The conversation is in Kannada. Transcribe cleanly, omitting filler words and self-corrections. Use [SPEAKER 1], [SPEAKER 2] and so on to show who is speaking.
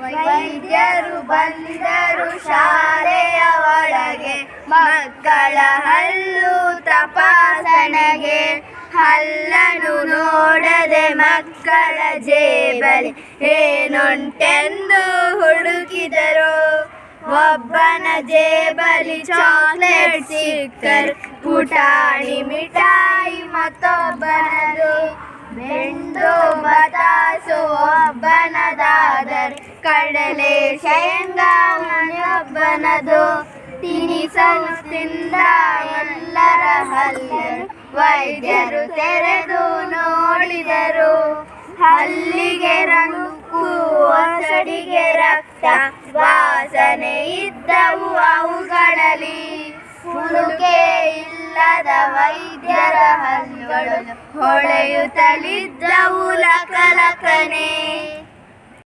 [SPEAKER 1] ವೈದ್ಯರು ಬಂದರು ಶಾಲೆಯ ಒಳಗೆ, ಮಕ್ಕಳ ಹಲ್ಲು ತಪಾಸಣೆಗೆ. ಹಲ್ಲನು ನೋಡದೆ ಮಕ್ಕಳ ಜೇಬಲಿ ಏನುಂಟೆಂದು ಹುಡುಕಿದರು. ಒಬ್ಬನ ಜೇಬಲಿ ಚಾಕ್ಲೇಟ್ ಸಿಕ್ಕರು, ಪುಟಾಣಿ ಮಿಠಾಯಿ ಮತ್ತೊಬ್ಬನದು. ಬೆಂಡು ಬತಾಸು ಒಬ್ಬನದಾದರೆ, ಕಡಲೆ ಶೇಂಗಾ ಮನೆಯೊಬ್ಬನದು. ತಿನಿಸಲು ತಿಂದ ಎಲ್ಲರ ಹಲ್ಲರು ವೈದ್ಯರು ತೆರೆದು ನೋಡಿದರು. ಹಲ್ಲಿಗೆ ರಂಕು, ಒಸಡಿಗೆ ರಕ್ತ, ವಾಸನೆ ಇದ್ದವು ಅವುಗಳಲ್ಲಿ. ಹುಳುಕೆ ಇಲ್ಲದ ವೈದ್ಯರ ಹಲ್ಲುಗಳು ಹೊಳೆಯುತ್ತಲಿದ್ದವು ಲಕಲಕನೆ.